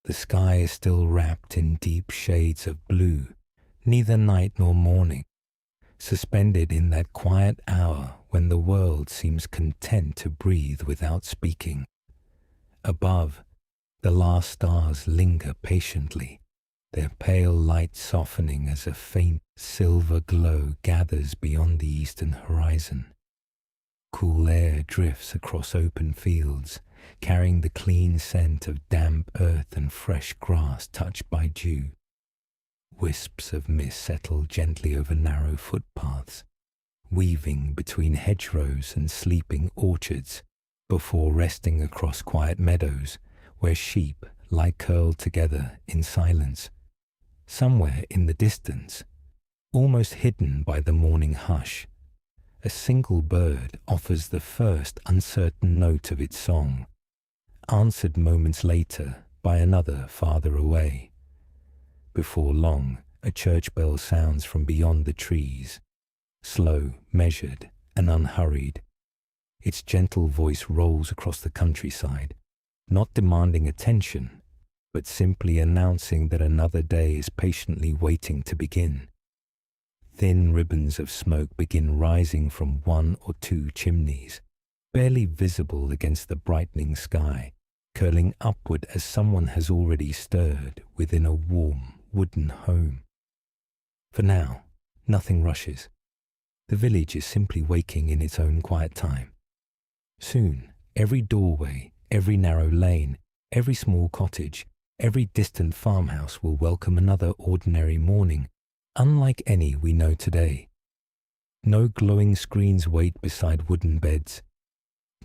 The sky is still wrapped in deep shades of blue, neither night nor morning, suspended in that quiet hour when the world seems content to breathe without speaking. Above, the last stars linger patiently, their pale light softening as a faint silver glow gathers beyond the eastern horizon. Cool air drifts across open fields, carrying the clean scent of damp earth and fresh grass touched by dew. Wisps of mist settle gently over narrow footpaths, weaving between hedgerows and sleeping orchards, before resting across quiet meadows where sheep lie curled together in silence. Somewhere in the distance, almost hidden by the morning hush, a single bird offers the first uncertain note of its song, answered moments later by another farther away. Before long, a church bell sounds from beyond the trees, slow, measured, and unhurried. Its gentle voice rolls across the countryside, not demanding attention, but simply announcing that another day is patiently waiting to begin. Thin ribbons of smoke begin rising from one or two chimneys, barely visible against the brightening sky, curling upward as someone has already stirred within a warm wooden home. For now, nothing rushes. The village is simply waking in its own quiet time. Soon, every doorway, every narrow lane, every small cottage, every distant farmhouse will welcome another ordinary morning, unlike any we know today. No glowing screens wait beside wooden beds.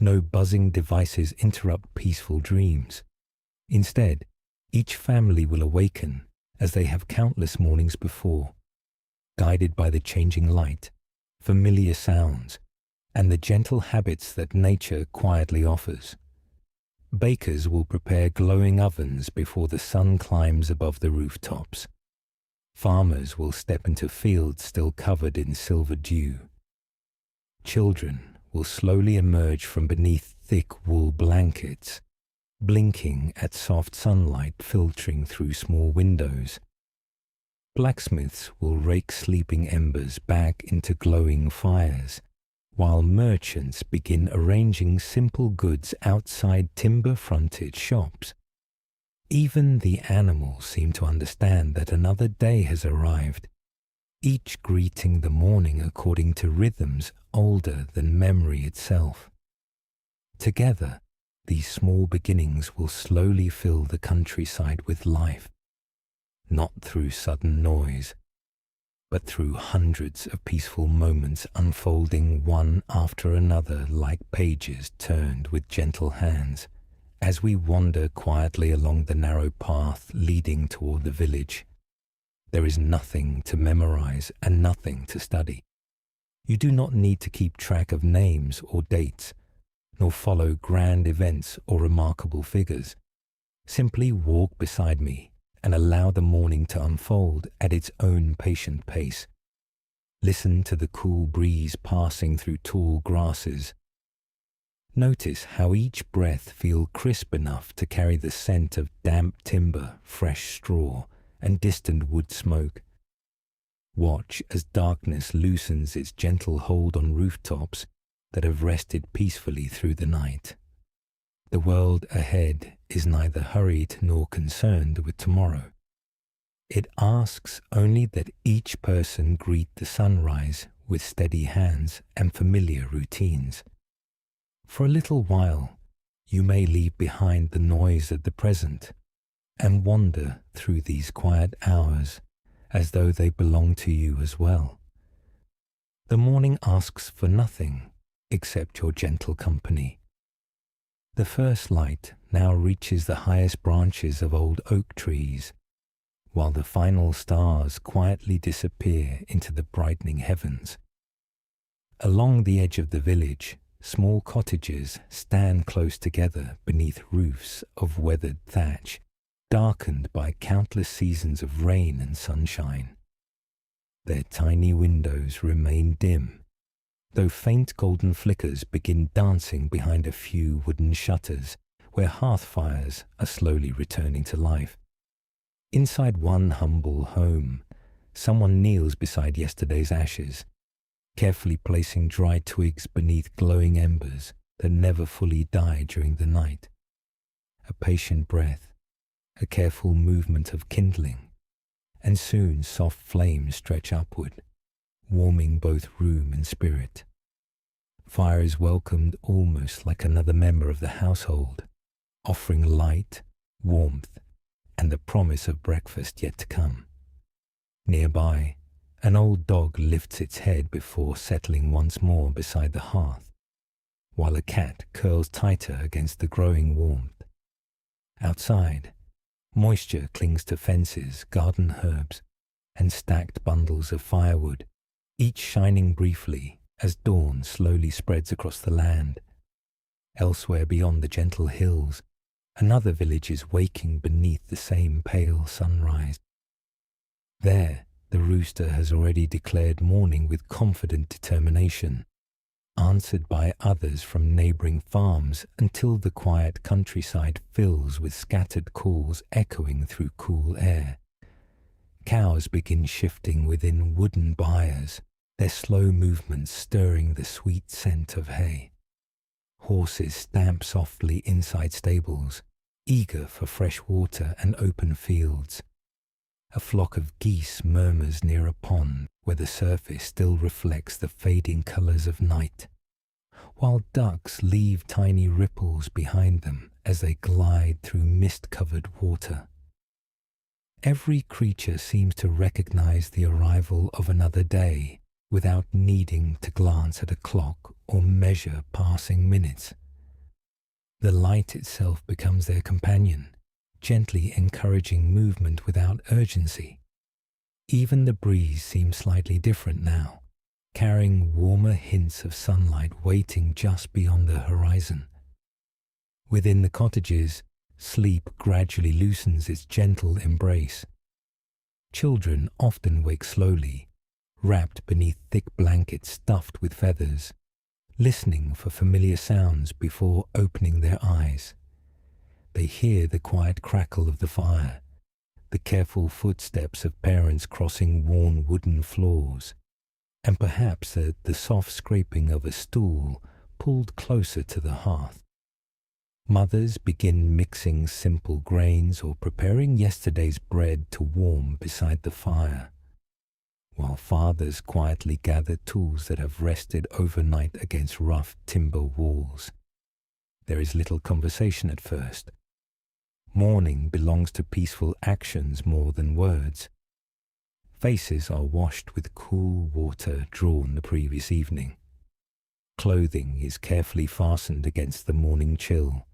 No buzzing devices interrupt peaceful dreams. Instead, each family will awaken, as they have countless mornings before, guided by the changing light, familiar sounds, and the gentle habits that nature quietly offers. Bakers will prepare glowing ovens before the sun climbs above the rooftops. Farmers will step into fields still covered in silver dew. Children will slowly emerge from beneath thick wool blankets, blinking at soft sunlight filtering through small windows. Blacksmiths will rake sleeping embers back into glowing fires, while merchants begin arranging simple goods outside timber-fronted shops. Even the animals seem to understand that another day has arrived, each greeting the morning according to rhythms older than memory itself. Together, these small beginnings will slowly fill the countryside with life, not through sudden noise, but through hundreds of peaceful moments unfolding one after another like pages turned with gentle hands, as we wander quietly along the narrow path leading toward the village. There is nothing to memorize and nothing to study. You do not need to keep track of names or dates, nor follow grand events or remarkable figures. Simply walk beside me and allow the morning to unfold at its own patient pace. Listen to the cool breeze passing through tall grasses. Notice how each breath feels crisp enough to carry the scent of damp timber, fresh straw, and distant wood smoke. Watch as darkness loosens its gentle hold on rooftops that have rested peacefully through the night. The world ahead is neither hurried nor concerned with tomorrow. It asks only that each person greet the sunrise with steady hands and familiar routines. For a little while, you may leave behind the noise of the present and wander through these quiet hours as though they belong to you as well. The morning asks for nothing except your gentle company. The first light now reaches the highest branches of old oak trees, while the final stars quietly disappear into the brightening heavens. Along the edge of the village, small cottages stand close together beneath roofs of weathered thatch, darkened by countless seasons of rain and sunshine. Their tiny windows remain dim, though faint golden flickers begin dancing behind a few wooden shutters where hearth fires are slowly returning to life. Inside one humble home, someone kneels beside yesterday's ashes, carefully placing dry twigs beneath glowing embers that never fully die during the night. A patient breath, a careful movement of kindling, and soon soft flames stretch upward, warming both room and spirit. Fire is welcomed almost like another member of the household, offering light, warmth, and the promise of breakfast yet to come. Nearby, an old dog lifts its head before settling once more beside the hearth, while a cat curls tighter against the growing warmth. Outside, moisture clings to fences, garden herbs, and stacked bundles of firewood, each shining briefly as dawn slowly spreads across the land. Elsewhere beyond the gentle hills, another village is waking beneath the same pale sunrise. There, the rooster has already declared morning with confident determination, answered by others from neighbouring farms until the quiet countryside fills with scattered calls echoing through cool air. Cows begin shifting within wooden byres, their slow movements stirring the sweet scent of hay. Horses stamp softly inside stables, eager for fresh water and open fields. A flock of geese murmurs near a pond where the surface still reflects the fading colours of night, while ducks leave tiny ripples behind them as they glide through mist-covered water. Every creature seems to recognize the arrival of another day without needing to glance at a clock or measure passing minutes. The light itself becomes their companion, gently encouraging movement without urgency. Even the breeze seems slightly different now, carrying warmer hints of sunlight waiting just beyond the horizon. Within the cottages, sleep gradually loosens its gentle embrace. Children often wake slowly, wrapped beneath thick blankets stuffed with feathers, listening for familiar sounds before opening their eyes. They hear the quiet crackle of the fire, the careful footsteps of parents crossing worn wooden floors, and perhaps the soft scraping of a stool pulled closer to the hearth. Mothers begin mixing simple grains or preparing yesterday's bread to warm beside the fire, while fathers quietly gather tools that have rested overnight against rough timber walls. There is little conversation at first. Morning belongs to peaceful actions more than words. Faces are washed with cool water drawn the previous evening. Clothing is carefully fastened against the morning chill,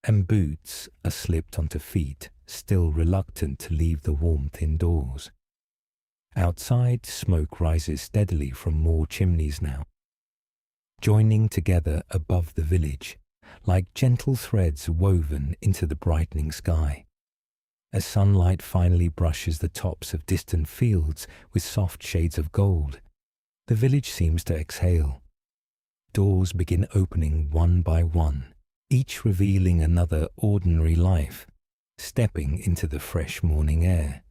and boots are slipped onto feet still reluctant to leave the warmth indoors. Outside, smoke rises steadily from more chimneys now, joining together above the village, like gentle threads woven into the brightening sky. As sunlight finally brushes the tops of distant fields with soft shades of gold, the village seems to exhale. Doors begin opening one by one, each revealing another ordinary life, stepping into the fresh morning air.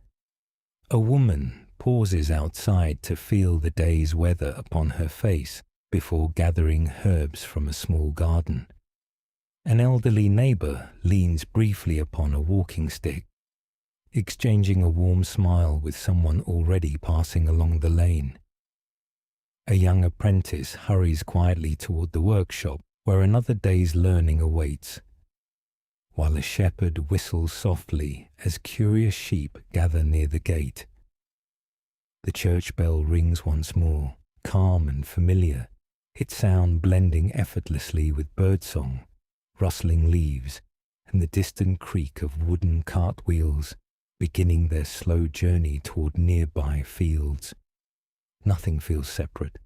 A woman pauses outside to feel the day's weather upon her face before gathering herbs from a small garden. An elderly neighbour leans briefly upon a walking stick, exchanging a warm smile with someone already passing along the lane. A young apprentice hurries quietly toward the workshop where another day's learning awaits, while a shepherd whistles softly as curious sheep gather near the gate. The church bell rings once more, calm and familiar, its sound blending effortlessly with birdsong, rustling leaves, and the distant creak of wooden cartwheels beginning their slow journey toward nearby fields. Nothing feels separate.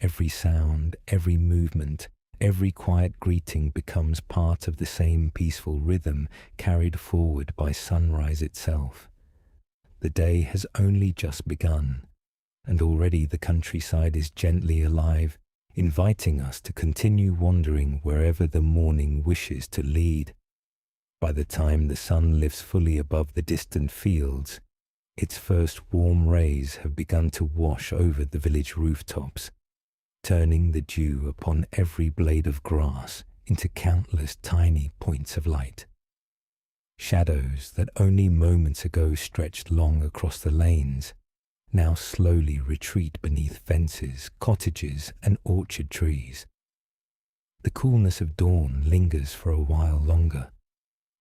Every sound, every movement, every quiet greeting becomes part of the same peaceful rhythm carried forward by sunrise itself. The day has only just begun, and already the countryside is gently alive, inviting us to continue wandering wherever the morning wishes to lead. By the time the sun lifts fully above the distant fields, its first warm rays have begun to wash over the village rooftops, turning the dew upon every blade of grass into countless tiny points of light. Shadows that only moments ago stretched long across the lanes now slowly retreat beneath fences, cottages, and orchard trees. The coolness of dawn lingers for a while longer,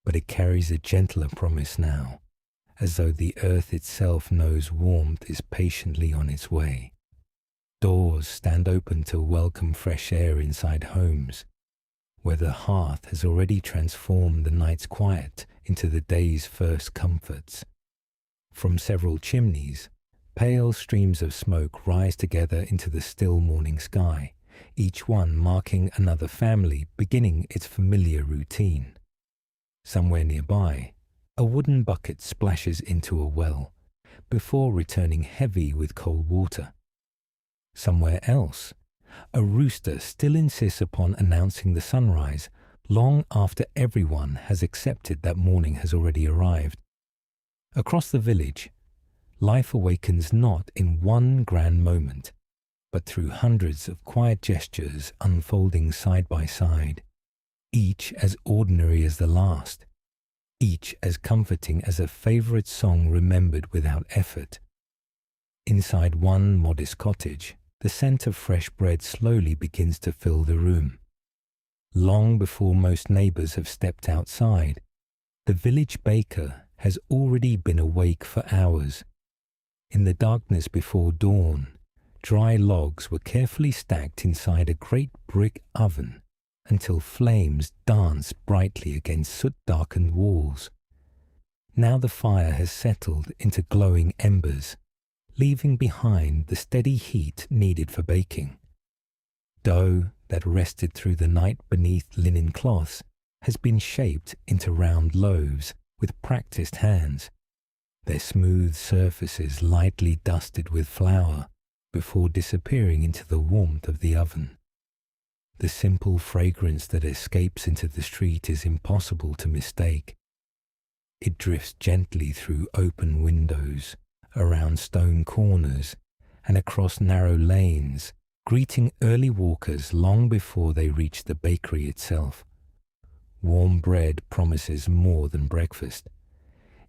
but it carries a gentler promise now, as though the earth itself knows warmth is patiently on its way. Doors stand open to welcome fresh air inside homes, where the hearth has already transformed the night's quiet into the day's first comforts. From several chimneys, pale streams of smoke rise together into the still morning sky, each one marking another family beginning its familiar routine. Somewhere nearby, a wooden bucket splashes into a well, before returning heavy with cold water. Somewhere else, a rooster still insists upon announcing the sunrise long after everyone has accepted that morning has already arrived. Across the village, life awakens not in one grand moment, but through hundreds of quiet gestures unfolding side by side, each as ordinary as the last, each as comforting as a favorite song remembered without effort. Inside one modest cottage, the scent of fresh bread slowly begins to fill the room. Long before most neighbors have stepped outside, the village baker has already been awake for hours. In the darkness before dawn, dry logs were carefully stacked inside a great brick oven until flames danced brightly against soot-darkened walls. Now the fire has settled into glowing embers, leaving behind the steady heat needed for baking. Dough that rested through the night beneath linen cloths has been shaped into round loaves with practiced hands, their smooth surfaces lightly dusted with flour before disappearing into the warmth of the oven. The simple fragrance that escapes into the street is impossible to mistake. It drifts gently through open windows, around stone corners, and across narrow lanes, greeting early walkers long before they reach the bakery itself. Warm bread promises more than breakfast.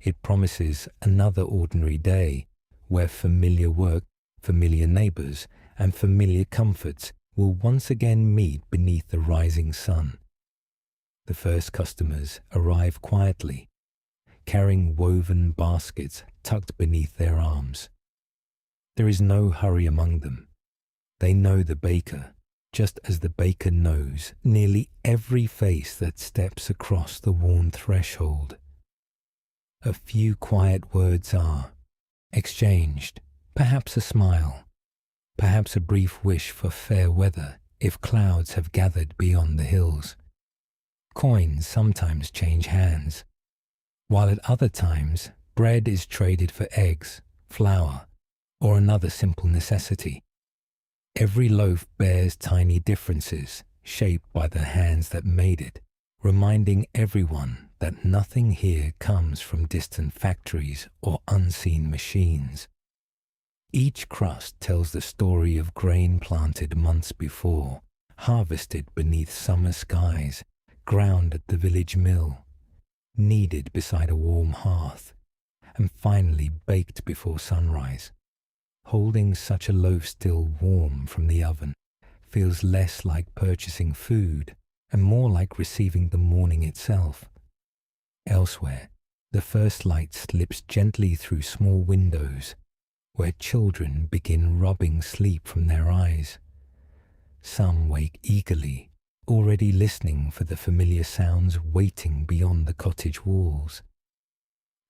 It promises another ordinary day where familiar work, familiar neighbors, and familiar comforts will once again meet beneath the rising sun. The first customers arrive quietly, carrying woven baskets tucked beneath their arms. There is no hurry among them. They know the baker, just as the baker knows nearly every face that steps across the worn threshold. A few quiet words are exchanged, perhaps a smile, perhaps a brief wish for fair weather if clouds have gathered beyond the hills. Coins sometimes change hands, while at other times bread is traded for eggs, flour, or another simple necessity. Every loaf bears tiny differences shaped by the hands that made it, reminding everyone that nothing here comes from distant factories or unseen machines. Each crust tells the story of grain planted months before, harvested beneath summer skies, ground at the village mill, kneaded beside a warm hearth, and finally baked before sunrise. Holding such a loaf still warm from the oven feels less like purchasing food and more like receiving the morning itself. Elsewhere, the first light slips gently through small windows where children begin rubbing sleep from their eyes. Some wake eagerly, already listening for the familiar sounds waiting beyond the cottage walls.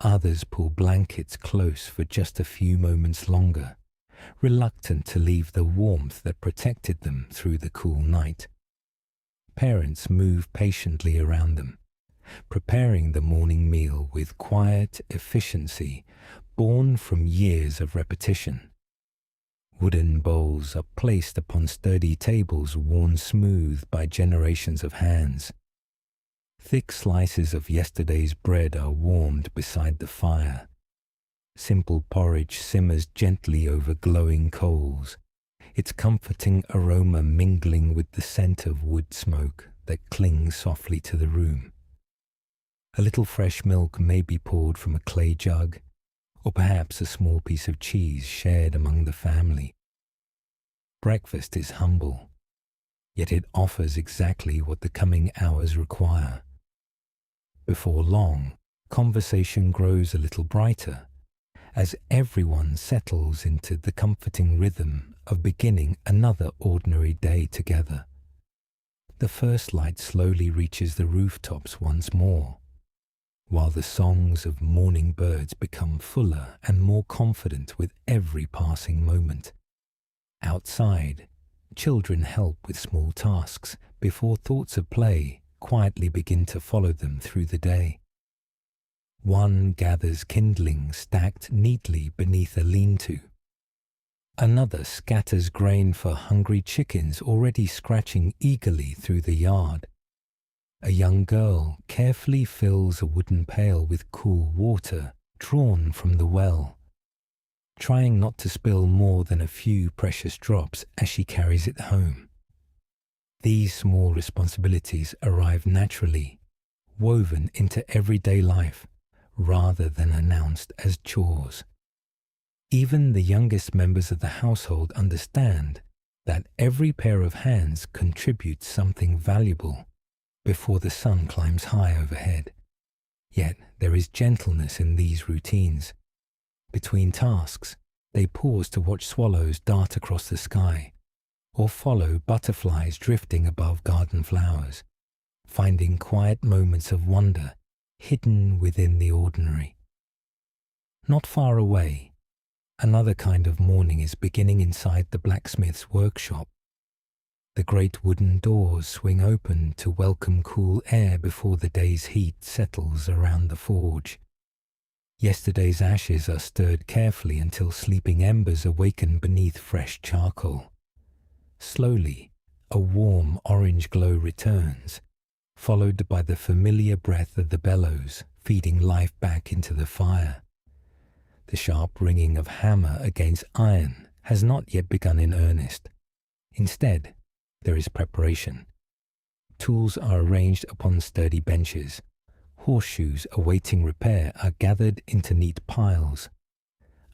Others pull blankets close for just a few moments longer, reluctant to leave the warmth that protected them through the cool night. Parents move patiently around them, preparing the morning meal with quiet efficiency born from years of repetition. Wooden bowls are placed upon sturdy tables worn smooth by generations of hands. Thick slices of yesterday's bread are warmed beside the fire. Simple porridge simmers gently over glowing coals, its comforting aroma mingling with the scent of wood smoke that clings softly to the room. A little fresh milk may be poured from a clay jug, or perhaps a small piece of cheese shared among the family. Breakfast is humble, yet it offers exactly what the coming hours require. Before long, conversation grows a little brighter, as everyone settles into the comforting rhythm of beginning another ordinary day together. The first light slowly reaches the rooftops once more, while the songs of morning birds become fuller and more confident with every passing moment. Outside, children help with small tasks before thoughts of play quietly begin to follow them through the day. One gathers kindlings stacked neatly beneath a lean-to. Another scatters grain for hungry chickens already scratching eagerly through the yard. A young girl carefully fills a wooden pail with cool water drawn from the well, trying not to spill more than a few precious drops as she carries it home. These small responsibilities arrive naturally, woven into everyday life, rather than announced as chores. Even the youngest members of the household understand that every pair of hands contributes something valuable before the sun climbs high overhead. Yet there is gentleness in these routines. Between tasks, they pause to watch swallows dart across the sky, or follow butterflies drifting above garden flowers, finding quiet moments of wonder hidden within the ordinary. Not far away, another kind of morning is beginning inside the blacksmith's workshop. The great wooden doors swing open to welcome cool air before the day's heat settles around the forge. Yesterday's ashes are stirred carefully until sleeping embers awaken beneath fresh charcoal. Slowly, a warm orange glow returns, followed by the familiar breath of the bellows feeding life back into the fire. The sharp ringing of hammer against iron has not yet begun in earnest. Instead, there is preparation. Tools are arranged upon sturdy benches. Horseshoes awaiting repair are gathered into neat piles.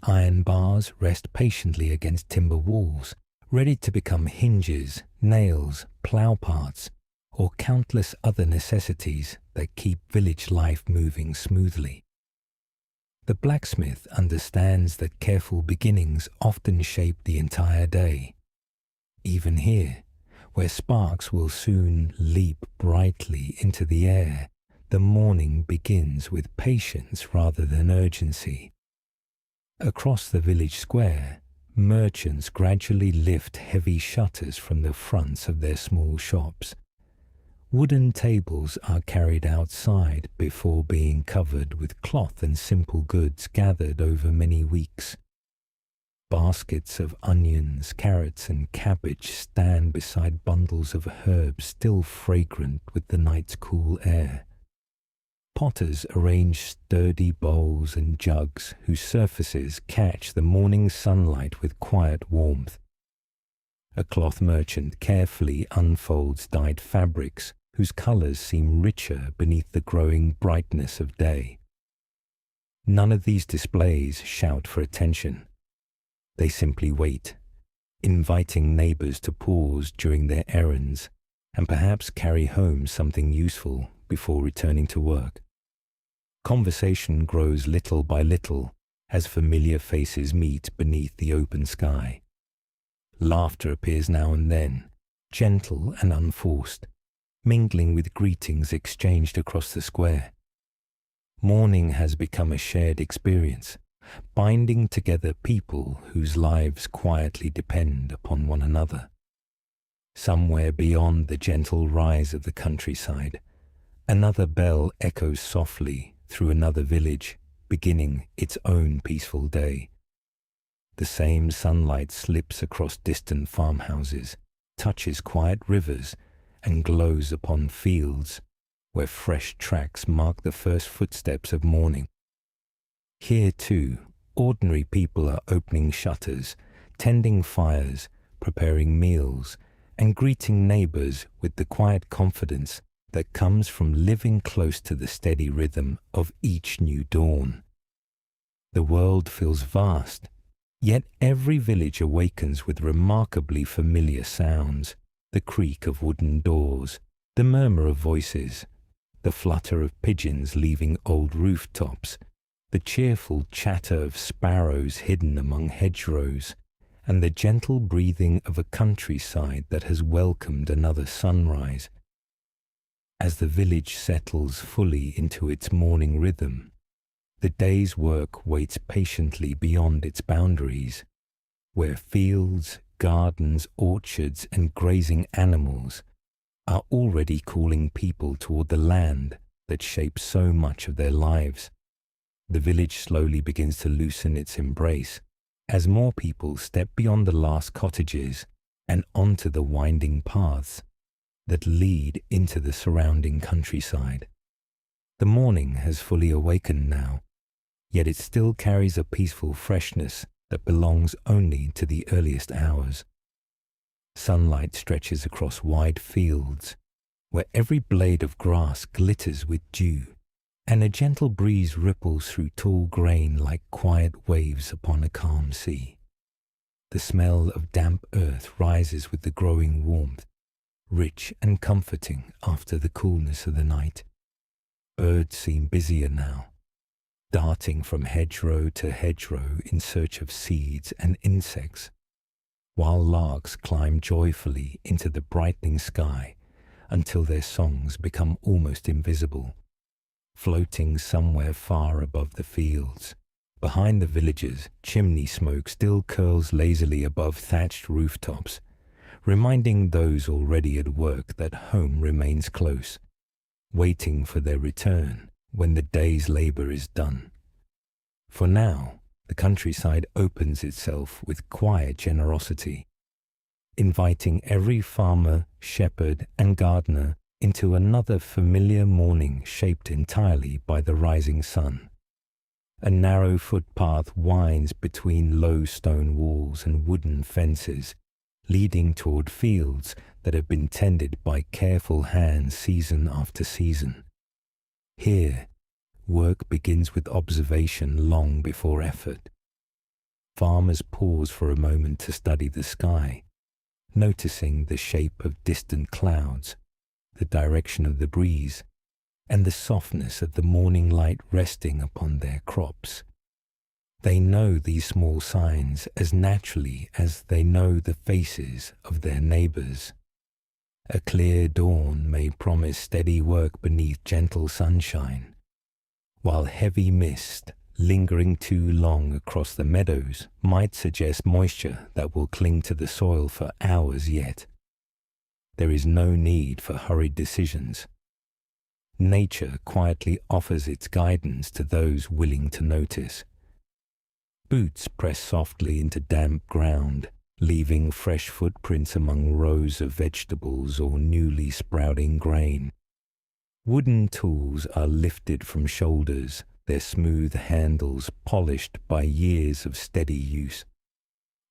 Iron bars rest patiently against timber walls, ready to become hinges, nails, plough parts, or countless other necessities that keep village life moving smoothly. The blacksmith understands that careful beginnings often shape the entire day. Even here, where sparks will soon leap brightly into the air, the morning begins with patience rather than urgency. Across the village square, merchants gradually lift heavy shutters from the fronts of their small shops. Wooden tables are carried outside before being covered with cloth and simple goods gathered over many weeks. Baskets of onions, carrots, and cabbage stand beside bundles of herbs still fragrant with the night's cool air. Potters arrange sturdy bowls and jugs whose surfaces catch the morning sunlight with quiet warmth. A cloth merchant carefully unfolds dyed fabrics whose colors seem richer beneath the growing brightness of day. None of these displays shout for attention. They simply wait, inviting neighbors to pause during their errands and perhaps carry home something useful before returning to work. Conversation grows little by little as familiar faces meet beneath the open sky. Laughter appears now and then, gentle and unforced, mingling with greetings exchanged across the square. Morning has become a shared experience, binding together people whose lives quietly depend upon one another. Somewhere beyond the gentle rise of the countryside, another bell echoes softly through another village, beginning its own peaceful day. The same sunlight slips across distant farmhouses, touches quiet rivers, and glows upon fields where fresh tracks mark the first footsteps of morning. Here, too, ordinary people are opening shutters, tending fires, preparing meals, and greeting neighbors with the quiet confidence that comes from living close to the steady rhythm of each new dawn. The world feels vast, yet every village awakens with remarkably familiar sounds: the creak of wooden doors, the murmur of voices, the flutter of pigeons leaving old rooftops, the cheerful chatter of sparrows hidden among hedgerows, and the gentle breathing of a countryside that has welcomed another sunrise. As the village settles fully into its morning rhythm, the day's work waits patiently beyond its boundaries, where fields, gardens, orchards, and grazing animals are already calling people toward the land that shapes so much of their lives. The village slowly begins to loosen its embrace as more people step beyond the last cottages and onto the winding paths that lead into the surrounding countryside. The morning has fully awakened now, yet it still carries a peaceful freshness that belongs only to the earliest hours. Sunlight stretches across wide fields, where every blade of grass glitters with dew, and a gentle breeze ripples through tall grain like quiet waves upon a calm sea. The smell of damp earth rises with the growing warmth, rich and comforting after the coolness of the night. Birds seem busier now, darting from hedgerow to hedgerow in search of seeds and insects, while larks climb joyfully into the brightening sky until their songs become almost invisible, floating somewhere far above the fields. Behind the villages, chimney smoke still curls lazily above thatched rooftops, reminding those already at work that home remains close, waiting for their return when the day's labor is done. For now, the countryside opens itself with quiet generosity, inviting every farmer, shepherd, and gardener into another familiar morning shaped entirely by the rising sun. A narrow footpath winds between low stone walls and wooden fences, leading toward fields that have been tended by careful hands season after season. Here, work begins with observation long before effort. Farmers pause for a moment to study the sky, noticing the shape of distant clouds, the direction of the breeze, and the softness of the morning light resting upon their crops. They know these small signs as naturally as they know the faces of their neighbors. A clear dawn may promise steady work beneath gentle sunshine, while heavy mist lingering too long across the meadows might suggest moisture that will cling to the soil for hours yet. There is no need for hurried decisions. Nature quietly offers its guidance to those willing to notice. Boots press softly into damp ground, leaving fresh footprints among rows of vegetables or newly sprouting grain. Wooden tools are lifted from shoulders, their smooth handles polished by years of steady use.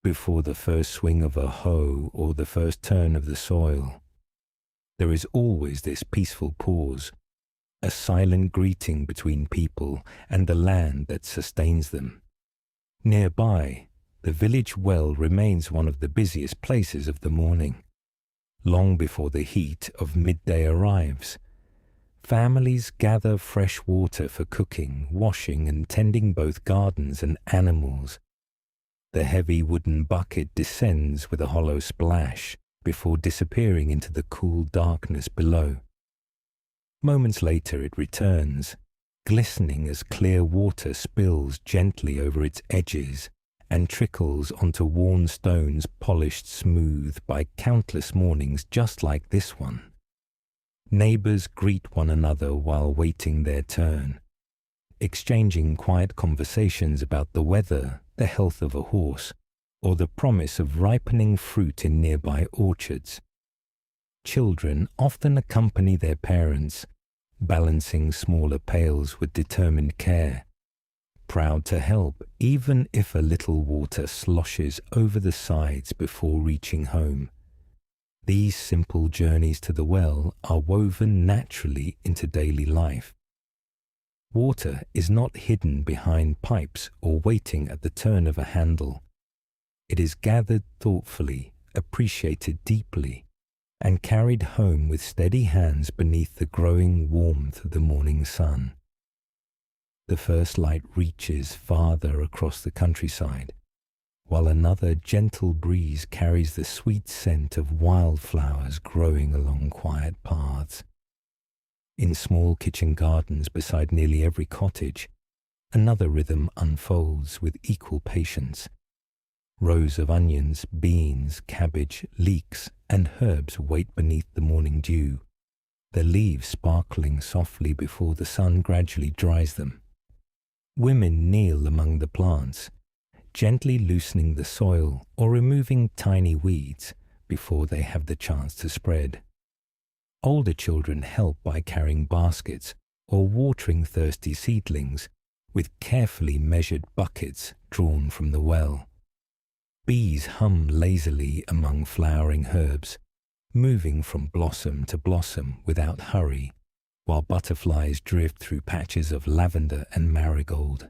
Before the first swing of a hoe or the first turn of the soil, there is always this peaceful pause, a silent greeting between people and the land that sustains them. Nearby, the village well remains one of the busiest places of the morning. Long before the heat of midday arrives, families gather fresh water for cooking, washing, and tending both gardens and animals. The heavy wooden bucket descends with a hollow splash before disappearing into the cool darkness below. Moments later it returns, glistening as clear water spills gently over its edges and trickles onto worn stones polished smooth by countless mornings just like this one. Neighbors greet one another while waiting their turn, exchanging quiet conversations about the weather, the health of a horse, or the promise of ripening fruit in nearby orchards. Children often accompany their parents, balancing smaller pails with determined care, proud to help even if a little water sloshes over the sides before reaching home. These simple journeys to the well are woven naturally into daily life. Water is not hidden behind pipes or waiting at the turn of a handle. It is gathered thoughtfully, appreciated deeply, and carried home with steady hands beneath the growing warmth of the morning sun. The first light reaches farther across the countryside, while another gentle breeze carries the sweet scent of wildflowers growing along quiet paths. In small kitchen gardens beside nearly every cottage, another rhythm unfolds with equal patience. Rows of onions, beans, cabbage, leeks, and herbs wait beneath the morning dew, their leaves sparkling softly before the sun gradually dries them. Women kneel among the plants, gently loosening the soil or removing tiny weeds before they have the chance to spread. Older children help by carrying baskets or watering thirsty seedlings with carefully measured buckets drawn from the well. Bees hum lazily among flowering herbs, moving from blossom to blossom without hurry, while butterflies drift through patches of lavender and marigold.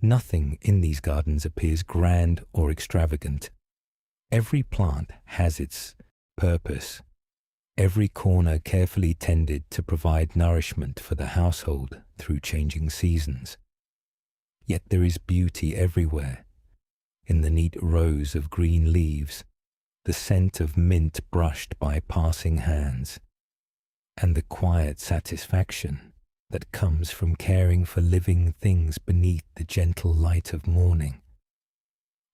Nothing in these gardens appears grand or extravagant. Every plant has its purpose, every corner carefully tended to provide nourishment for the household through changing seasons. Yet there is beauty everywhere. In the neat rows of green leaves, the scent of mint brushed by passing hands, and the quiet satisfaction that comes from caring for living things beneath the gentle light of morning.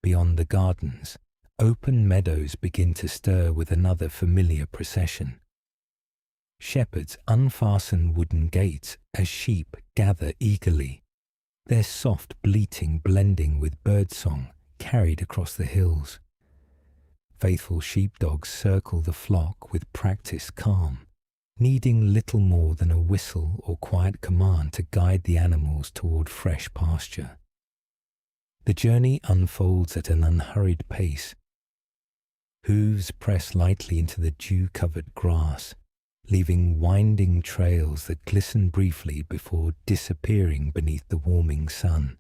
Beyond the gardens, open meadows begin to stir with another familiar procession. Shepherds unfasten wooden gates as sheep gather eagerly, their soft bleating blending with birdsong carried across the hills. Faithful sheepdogs circle the flock with practiced calm, needing little more than a whistle or quiet command to guide the animals toward fresh pasture. The journey unfolds at an unhurried pace. Hooves press lightly into the dew-covered grass, leaving winding trails that glisten briefly before disappearing beneath the warming sun.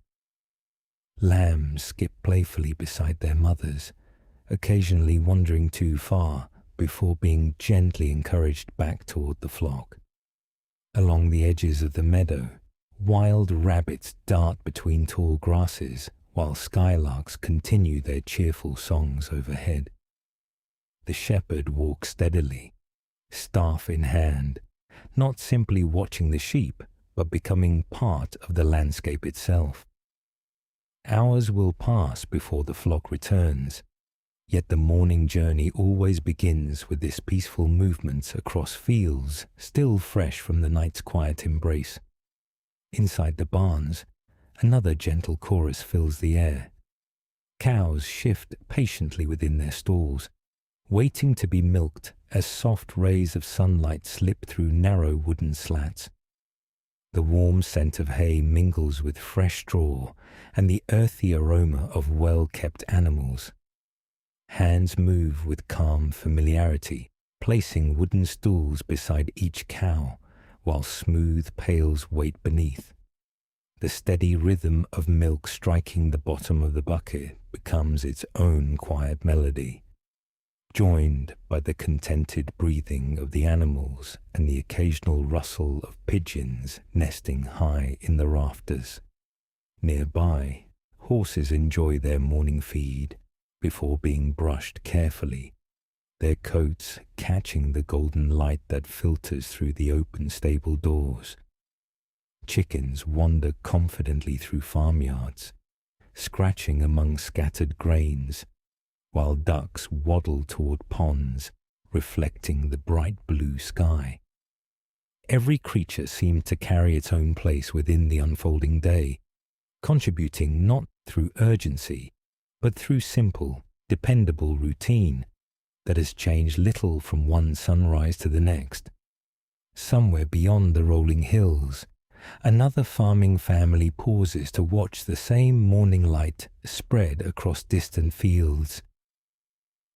Lambs skip playfully beside their mothers, occasionally wandering too far before being gently encouraged back toward the flock. Along the edges of the meadow, wild rabbits dart between tall grasses while skylarks continue their cheerful songs overhead. The shepherd walks steadily, staff in hand, not simply watching the sheep, but becoming part of the landscape itself. Hours will pass before the flock returns, yet the morning journey always begins with this peaceful movement across fields still fresh from the night's quiet embrace. Inside the barns, another gentle chorus fills the air. Cows shift patiently within their stalls, waiting to be milked as soft rays of sunlight slip through narrow wooden slats. The warm scent of hay mingles with fresh straw and the earthy aroma of well-kept animals. Hands move with calm familiarity, placing wooden stools beside each cow, while smooth pails wait beneath. The steady rhythm of milk striking the bottom of the bucket becomes its own quiet melody, joined by the contented breathing of the animals and the occasional rustle of pigeons nesting high in the rafters. Nearby, horses enjoy their morning feed before being brushed carefully, their coats catching the golden light that filters through the open stable doors. Chickens wander confidently through farmyards, scratching among scattered grains, while ducks waddle toward ponds, reflecting the bright blue sky. Every creature seemed to carry its own place within the unfolding day, contributing not through urgency, but through simple, dependable routine that has changed little from one sunrise to the next. Somewhere beyond the rolling hills, another farming family pauses to watch the same morning light spread across distant fields.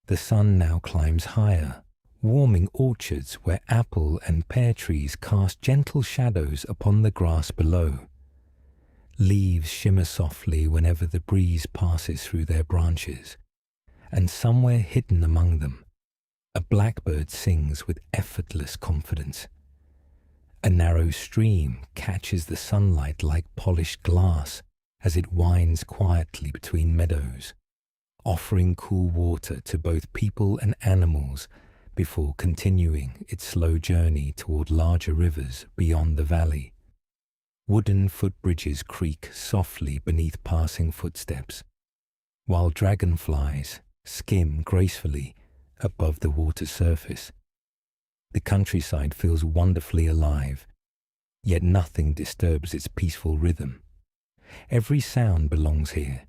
The sun now climbs higher, warming orchards where apple and pear trees cast gentle shadows upon the grass below. Leaves shimmer softly whenever the breeze passes through their branches, and somewhere hidden among them, a blackbird sings with effortless confidence. A narrow stream catches the sunlight like polished glass as it winds quietly between meadows, offering cool water to both people and animals before continuing its slow journey toward larger rivers beyond the valley. Wooden footbridges creak softly beneath passing footsteps, while dragonflies skim gracefully above the water surface. The countryside feels wonderfully alive, yet nothing disturbs its peaceful rhythm. Every sound belongs here.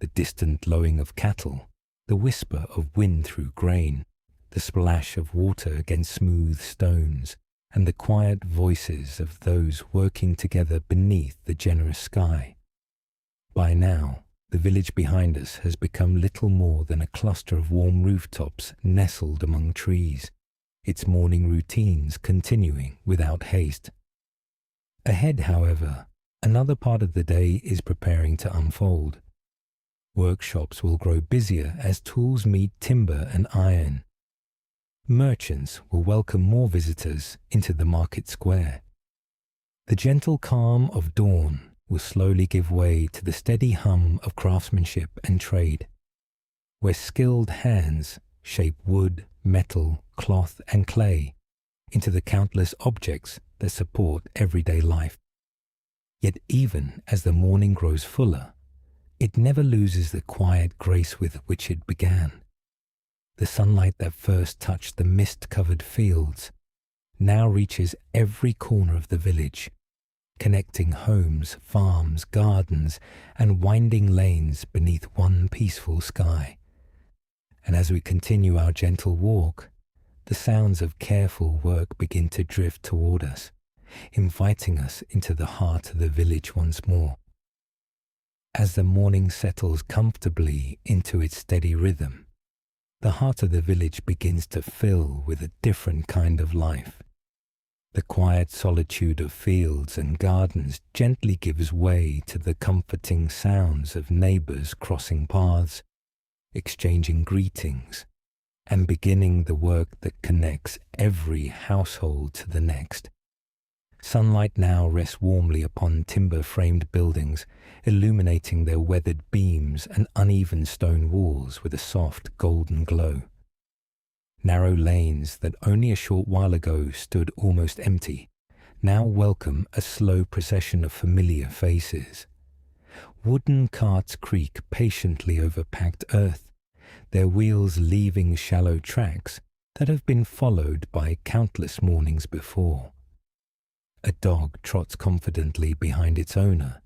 The distant lowing of cattle, the whisper of wind through grain, the splash of water against smooth stones, and the quiet voices of those working together beneath the generous sky. By now, the village behind us has become little more than a cluster of warm rooftops nestled among trees, its morning routines continuing without haste. Ahead, however, another part of the day is preparing to unfold. Workshops will grow busier as tools meet timber and iron. Merchants will welcome more visitors into the market square. The gentle calm of dawn will slowly give way to the steady hum of craftsmanship and trade, where skilled hands shape wood, metal, cloth, and clay into the countless objects that support everyday life. Yet even as the morning grows fuller, it never loses the quiet grace with which it began. The sunlight that first touched the mist-covered fields now reaches every corner of the village, connecting homes, farms, gardens, and winding lanes beneath one peaceful sky. And as we continue our gentle walk, the sounds of careful work begin to drift toward us, inviting us into the heart of the village once more. As the morning settles comfortably into its steady rhythm, the heart of the village begins to fill with a different kind of life. The quiet solitude of fields and gardens gently gives way to the comforting sounds of neighbors crossing paths, exchanging greetings, and beginning the work that connects every household to the next. Sunlight now rests warmly upon timber-framed buildings, illuminating their weathered beams and uneven stone walls with a soft golden glow. Narrow lanes that only a short while ago stood almost empty now welcome a slow procession of familiar faces. Wooden carts creak patiently over packed earth, their wheels leaving shallow tracks that have been followed by countless mornings before. A dog trots confidently behind its owner,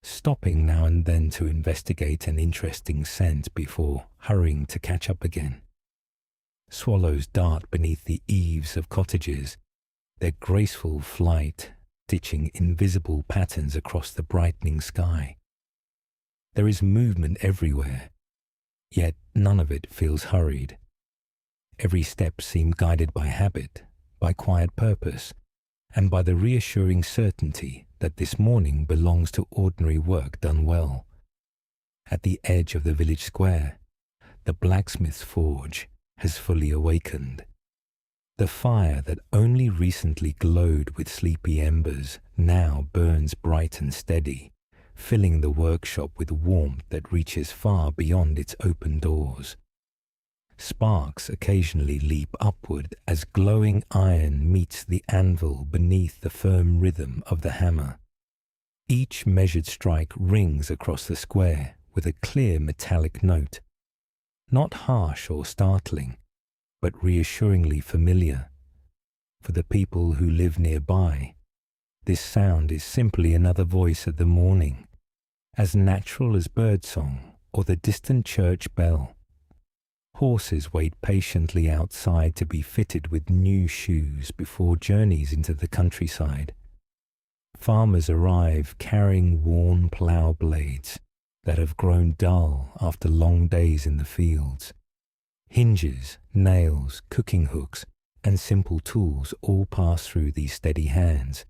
stopping now and then to investigate an interesting scent before hurrying to catch up again. Swallows dart beneath the eaves of cottages, their graceful flight stitching invisible patterns across the brightening sky. There is movement everywhere, yet none of it feels hurried. Every step seems guided by habit, by quiet purpose, and by the reassuring certainty that this morning belongs to ordinary work done well. At the edge of the village square, the blacksmith's forge has fully awakened. The fire that only recently glowed with sleepy embers now burns bright and steady, filling the workshop with warmth that reaches far beyond its open doors. Sparks occasionally leap upward as glowing iron meets the anvil beneath the firm rhythm of the hammer. Each measured strike rings across the square with a clear metallic note, not harsh or startling, but reassuringly familiar. For the people who live nearby, this sound is simply another voice of the morning, as natural as birdsong or the distant church bell. Horses wait patiently outside to be fitted with new shoes before journeys into the countryside. Farmers arrive carrying worn plough blades that have grown dull after long days in the fields. Hinges, nails, cooking hooks, and simple tools all pass through these steady hands,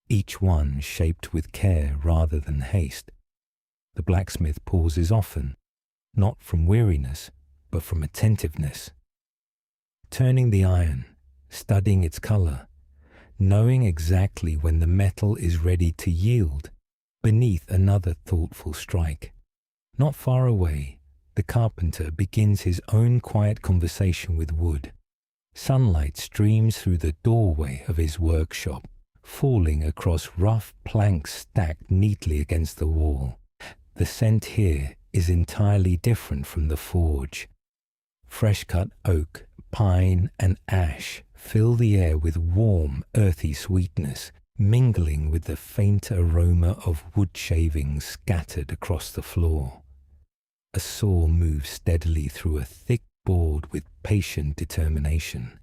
each one shaped with care rather than haste. The blacksmith pauses often, not from weariness, but from attentiveness. Turning the iron, studying its color, knowing exactly when the metal is ready to yield, beneath another thoughtful strike. Not far away, the carpenter begins his own quiet conversation with wood. Sunlight streams through the doorway of his workshop, falling across rough planks stacked neatly against the wall. The scent here is entirely different from the forge. Fresh-cut oak, pine, and ash fill the air with warm, earthy sweetness, mingling with the faint aroma of wood shavings scattered across the floor. A saw moves steadily through a thick board with patient determination,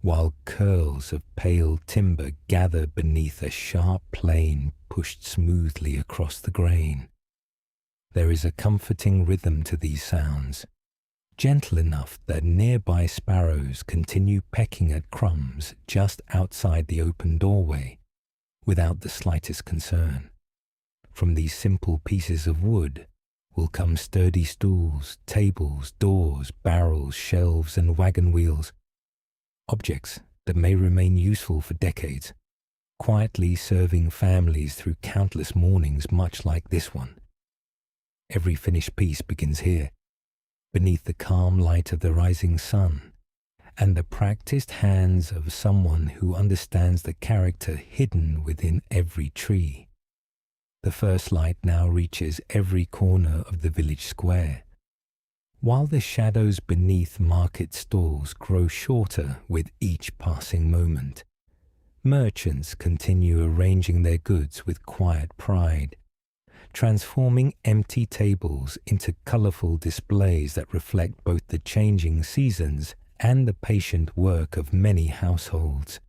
while curls of pale timber gather beneath a sharp plane pushed smoothly across the grain. There is a comforting rhythm to these sounds, gentle enough that nearby sparrows continue pecking at crumbs just outside the open doorway, without the slightest concern. From these simple pieces of wood will come sturdy stools, tables, doors, barrels, shelves, and wagon wheels, objects that may remain useful for decades, quietly serving families through countless mornings much like this one. Every finished piece begins here, beneath the calm light of the rising sun, and the practiced hands of someone who understands the character hidden within every tree. The first light now reaches every corner of the village square, while the shadows beneath market stalls grow shorter with each passing moment. Merchants continue arranging their goods with quiet pride, transforming empty tables into colorful displays that reflect both the changing seasons and the patient work of many households.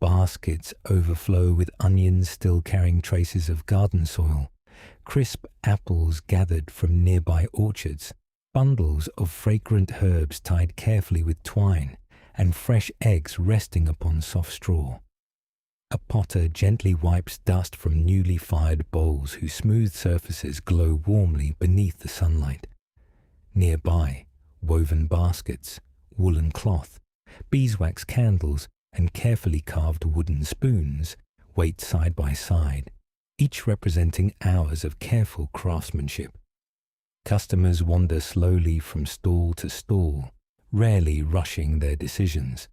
Baskets overflow with onions still carrying traces of garden soil, crisp apples gathered from nearby orchards, bundles of fragrant herbs tied carefully with twine, and fresh eggs resting upon soft straw. A potter gently wipes dust from newly fired bowls whose smooth surfaces glow warmly beneath the sunlight. Nearby, woven baskets, woolen cloth, beeswax candles, and carefully carved wooden spoons wait side by side, each representing hours of careful craftsmanship. Customers wander slowly from stall to stall, rarely rushing their decisions.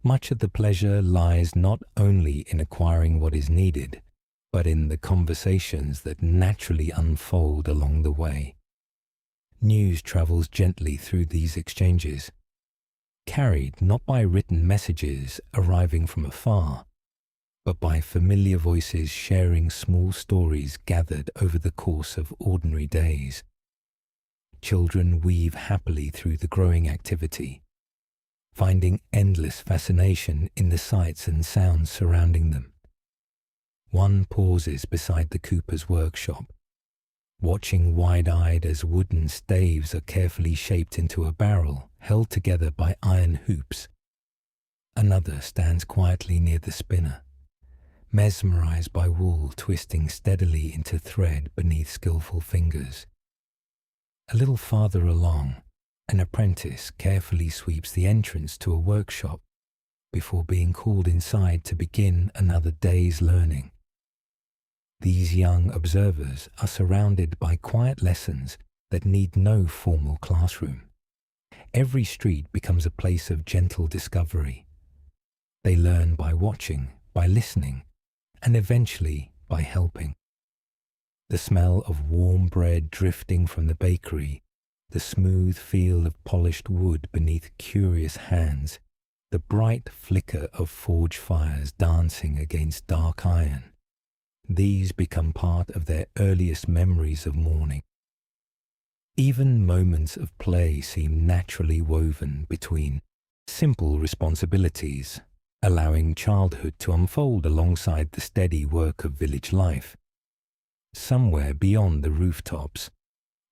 Much of the pleasure lies not only in acquiring what is needed, but in the conversations that naturally unfold along the way. News travels gently through these exchanges, carried not by written messages arriving from afar, but by familiar voices sharing small stories gathered over the course of ordinary days. Children weave happily through the growing activity, finding endless fascination in the sights and sounds surrounding them. One pauses beside the cooper's workshop, watching wide-eyed as wooden staves are carefully shaped into a barrel held together by iron hoops. Another stands quietly near the spinner, mesmerized by wool twisting steadily into thread beneath skillful fingers. A little farther along, an apprentice carefully sweeps the entrance to a workshop before being called inside to begin another day's learning. These young observers are surrounded by quiet lessons that need no formal classroom. Every street becomes a place of gentle discovery. They learn by watching, by listening, and eventually by helping. The smell of warm bread drifting from the bakery, the smooth feel of polished wood beneath curious hands, the bright flicker of forge fires dancing against dark iron. these become part of their earliest memories of morning. Even moments of play seem naturally woven between simple responsibilities, allowing childhood to unfold alongside the steady work of village life. Somewhere beyond the rooftops,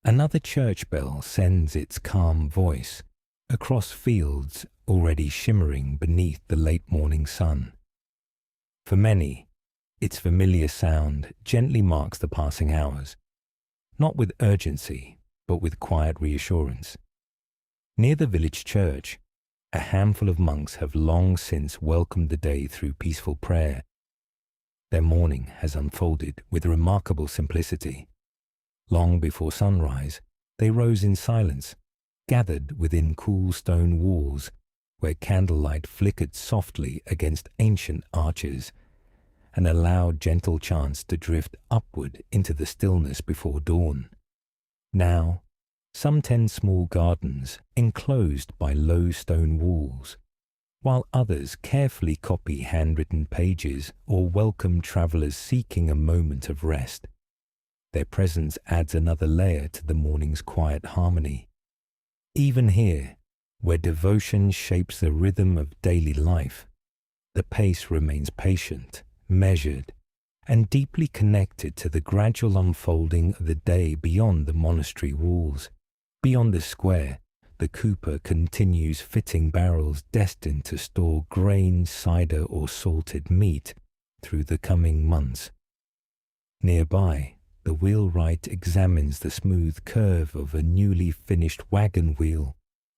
another church bell sends its calm voice across fields already shimmering beneath the late morning sun. For many, its familiar sound gently marks the passing hours, not with urgency, but with quiet reassurance. Near the village church, a handful of monks have long since welcomed the day through peaceful prayer. Their morning has unfolded with remarkable simplicity. Long before sunrise, they rose in silence, gathered within cool stone walls where candlelight flickered softly against ancient arches, and allowed gentle chants to drift upward into the stillness before dawn. Now, some tend small gardens enclosed by low stone walls, while others carefully copy handwritten pages or welcome travelers seeking a moment of rest. Their presence adds another layer to the morning's quiet harmony. Even here, where devotion shapes the rhythm of daily life, the pace remains patient, measured, and deeply connected to the gradual unfolding of the day beyond the monastery walls. Beyond the square, the cooper continues fitting barrels destined to store grain, cider, or salted meat through the coming months. Nearby, the wheelwright examines the smooth curve of a newly finished wagon wheel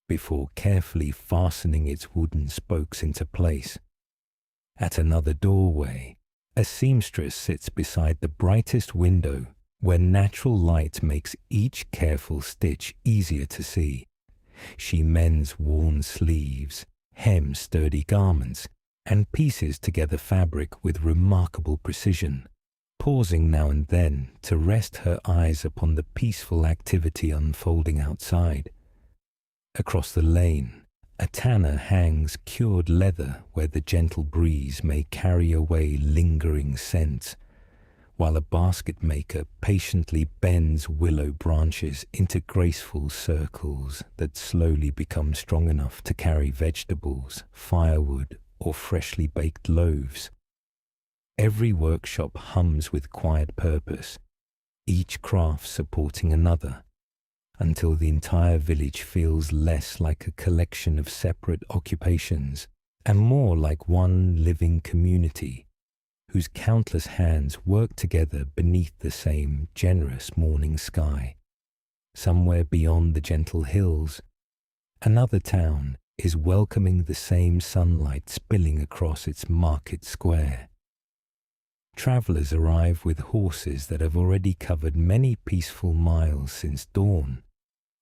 before carefully fastening its wooden spokes into place. At another doorway, a seamstress sits beside the brightest window where natural light makes each careful stitch easier to see. She mends worn sleeves, hems sturdy garments, and pieces together fabric with remarkable precision, pausing now and then to rest her eyes upon the peaceful activity unfolding outside. Across the lane, a tanner hangs cured leather where the gentle breeze may carry away lingering scents, while a basket maker patiently bends willow branches into graceful circles that slowly become strong enough to carry vegetables, firewood, or freshly baked loaves. Every workshop hums with quiet purpose, each craft supporting another, until the entire village feels less like a collection of separate occupations and more like one living community whose countless hands work together beneath the same generous morning sky. Somewhere beyond the gentle hills, another town is welcoming the same sunlight spilling across its market square. Travelers arrive with horses that have already covered many peaceful miles since dawn,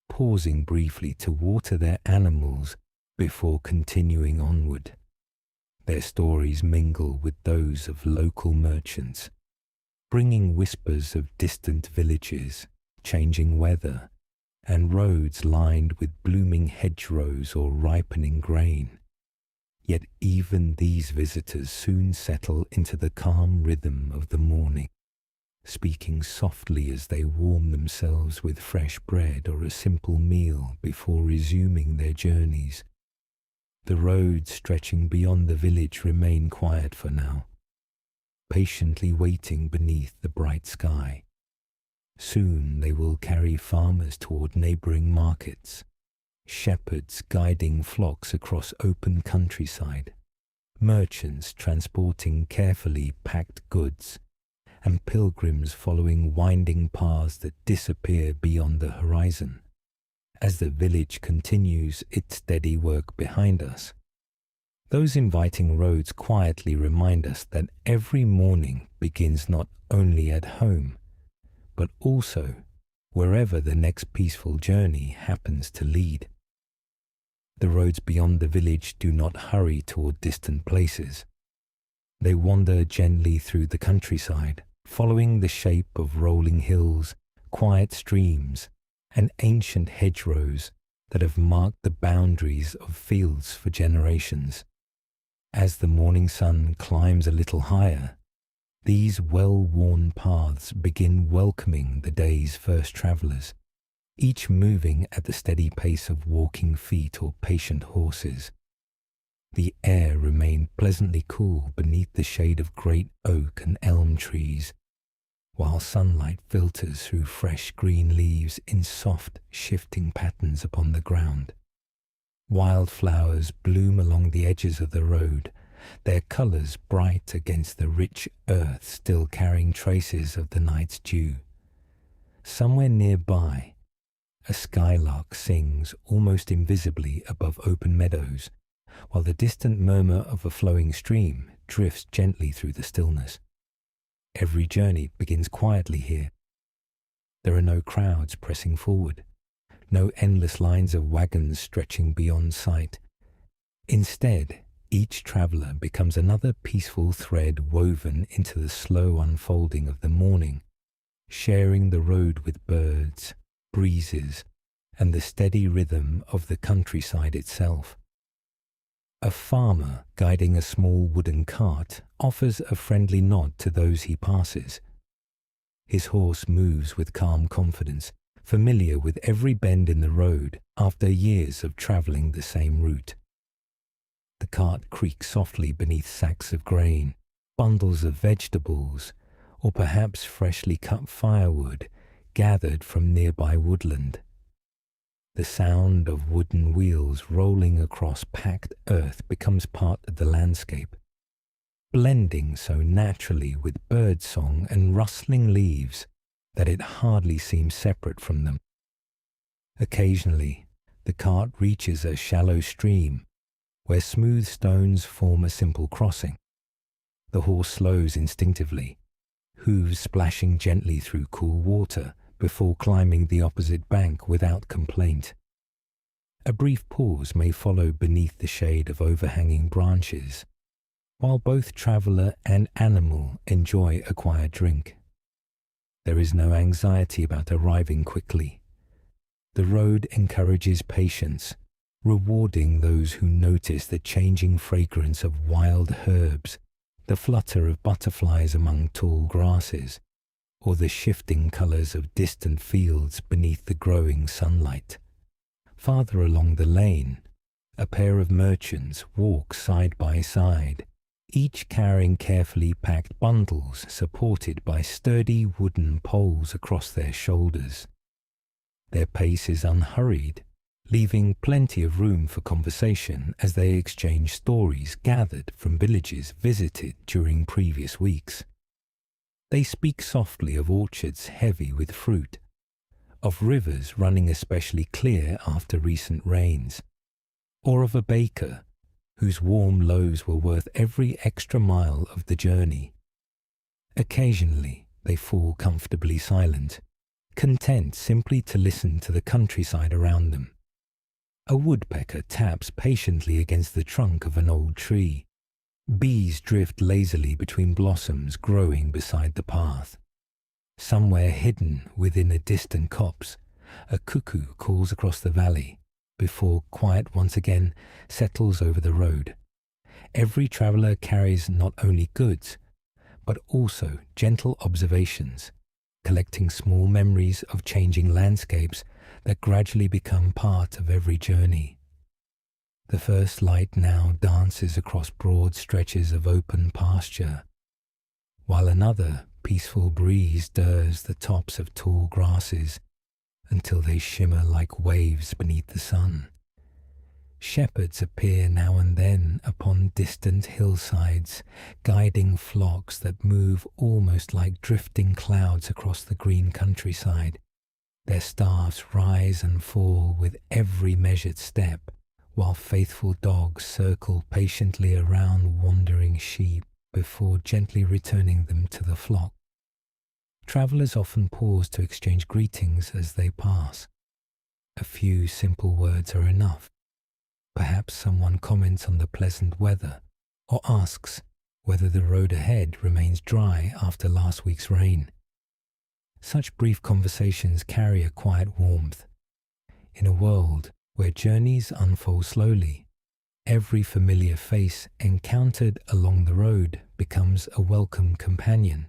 pausing briefly to water their animals before continuing onward. Their stories mingle with those of local merchants, bringing whispers of distant villages, changing weather, and roads lined with blooming hedgerows or ripening grain. Yet even these visitors soon settle into the calm rhythm of the morning, speaking softly as they warm themselves with fresh bread or a simple meal before resuming their journeys. The roads stretching beyond the village remain quiet for now, patiently waiting beneath the bright sky. Soon they will carry farmers toward neighboring markets, shepherds guiding flocks across open countryside, merchants transporting carefully packed goods, and pilgrims following winding paths that disappear beyond the horizon. As the village continues its steady work behind us, those inviting roads quietly remind us that every morning begins not only at home, but also wherever the next peaceful journey happens to lead. The roads beyond the village do not hurry toward distant places. They wander gently through the countryside, following the shape of rolling hills, quiet streams, and ancient hedgerows that have marked the boundaries of fields for generations. As the morning sun climbs a little higher, These well-worn paths begin welcoming the day's first travellers, each moving at the steady pace of walking feet or patient horses. The air remained pleasantly cool beneath the shade of great oak and elm trees, while sunlight filters through fresh green leaves in soft, shifting patterns upon the ground. Wildflowers bloom along the edges of the road, their colours bright against the rich earth still carrying traces of the night's dew. Somewhere nearby, a skylark sings almost invisibly above open meadows, while the distant murmur of a flowing stream drifts gently through the stillness. Every journey begins quietly here. There are no crowds pressing forward, no endless lines of wagons stretching beyond sight. Instead, each traveller becomes another peaceful thread woven into the slow unfolding of the morning, sharing the road with birds, breezes, and the steady rhythm of the countryside itself. A farmer guiding a small wooden cart offers a friendly nod to those he passes. His horse moves with calm confidence, familiar with every bend in the road after years of travelling the same route. The cart creaks softly beneath sacks of grain, bundles of vegetables, or perhaps freshly cut firewood gathered from nearby woodland. The sound of wooden wheels rolling across packed earth becomes part of the landscape, blending so naturally with birdsong and rustling leaves that it hardly seems separate from them. Occasionally, the cart reaches a shallow stream where smooth stones form a simple crossing. The horse slows instinctively, hooves splashing gently through cool water before climbing the opposite bank without complaint. A brief pause may follow beneath the shade of overhanging branches, while both traveller and animal enjoy a quiet drink. There is no anxiety about arriving quickly. The road encourages patience, rewarding those who notice the changing fragrance of wild herbs, the flutter of butterflies among tall grasses, or the shifting colours of distant fields beneath the growing sunlight. Farther along the lane, a pair of merchants walk side by side, each carrying carefully packed bundles supported by sturdy wooden poles across their shoulders. Their pace is unhurried, leaving plenty of room for conversation as they exchange stories gathered from villages visited during previous weeks. They speak softly of orchards heavy with fruit, of rivers running especially clear after recent rains, or of a baker whose warm loaves were worth every extra mile of the journey. Occasionally, they fall comfortably silent, content simply to listen to the countryside around them. A woodpecker taps patiently against the trunk of an old tree. Bees drift lazily between blossoms growing beside the path. Somewhere hidden within a distant copse, a cuckoo calls across the valley, before quiet once again settles over the road. Every traveller carries not only goods, but also gentle observations, collecting small memories of changing landscapes that gradually become part of every journey. The first light now dances across broad stretches of open pasture, while another peaceful breeze stirs the tops of tall grasses until they shimmer like waves beneath the sun. Shepherds appear now and then upon distant hillsides, guiding flocks that move almost like drifting clouds across the green countryside. Their staffs rise and fall with every measured step, while faithful dogs circle patiently around wandering sheep before gently returning them to the flock. Travellers often pause to exchange greetings as they pass. A few simple words are enough. Perhaps someone comments on the pleasant weather or asks whether the road ahead remains dry after last week's rain. Such brief conversations carry a quiet warmth. In a world where journeys unfold slowly, every familiar face encountered along the road becomes a welcome companion,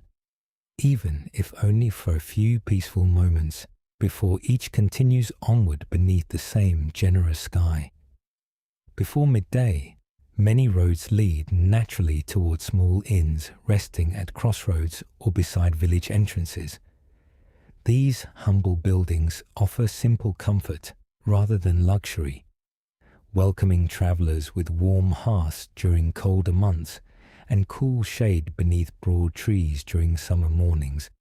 even if only for a few peaceful moments before each continues onward beneath the same generous sky. Before midday, many roads lead naturally toward small inns resting at crossroads or beside village entrances. These humble buildings offer simple comfort rather than luxury, welcoming travelers with warm hearths during colder months and cool shade beneath broad trees during summer mornings.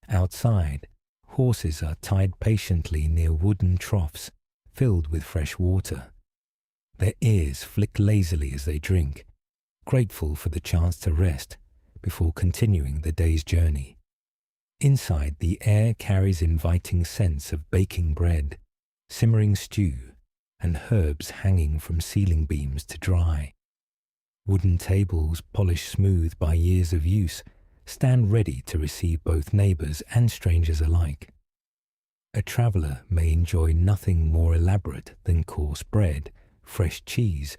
Outside, horses are tied patiently near wooden troughs filled with fresh water. Their ears flick lazily as they drink, grateful for the chance to rest before continuing the day's journey. Inside, the air carries inviting scents of baking bread, simmering stew, and herbs hanging from ceiling beams to dry. Wooden tables, polished smooth by years of use, stand ready to receive both neighbors and strangers alike. A traveler may enjoy nothing more elaborate than coarse bread, fresh cheese,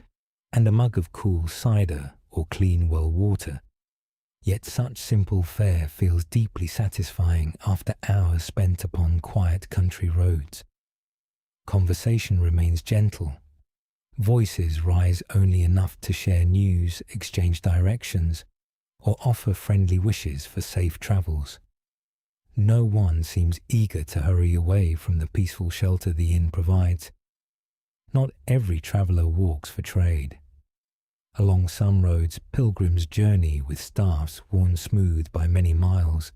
and a mug of cool cider or clean well water. Yet such simple fare feels deeply satisfying after hours spent upon quiet country roads. Conversation remains gentle. Voices rise only enough to share news, exchange directions, or offer friendly wishes for safe travels. No one seems eager to hurry away from the peaceful shelter the inn provides. Not every traveller walks for trade. Along some roads, pilgrims journey with staffs worn smooth by many miles,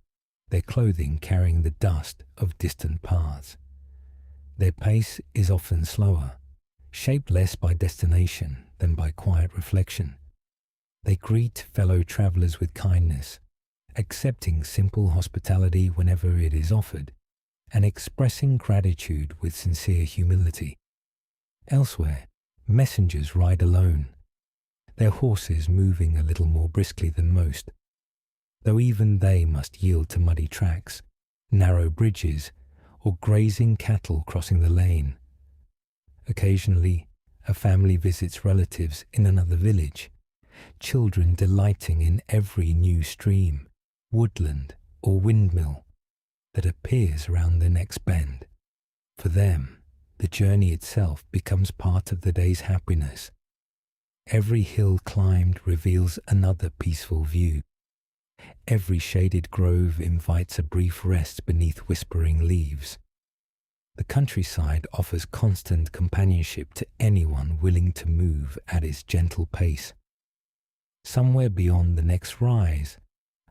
their clothing carrying the dust of distant paths. Their pace is often slower, shaped less by destination than by quiet reflection. They greet fellow travellers with kindness, accepting simple hospitality whenever it is offered, and expressing gratitude with sincere humility. Elsewhere, messengers ride alone, their horses moving a little more briskly than most, though even they must yield to muddy tracks, narrow bridges, or grazing cattle crossing the lane. Occasionally, a family visits relatives in another village, children delighting in every new stream, woodland, or windmill that appears around the next bend. For them, the journey itself becomes part of the day's happiness. Every hill climbed reveals another peaceful view. Every shaded grove invites a brief rest beneath whispering leaves. The countryside offers constant companionship to anyone willing to move at its gentle pace. Somewhere beyond the next rise,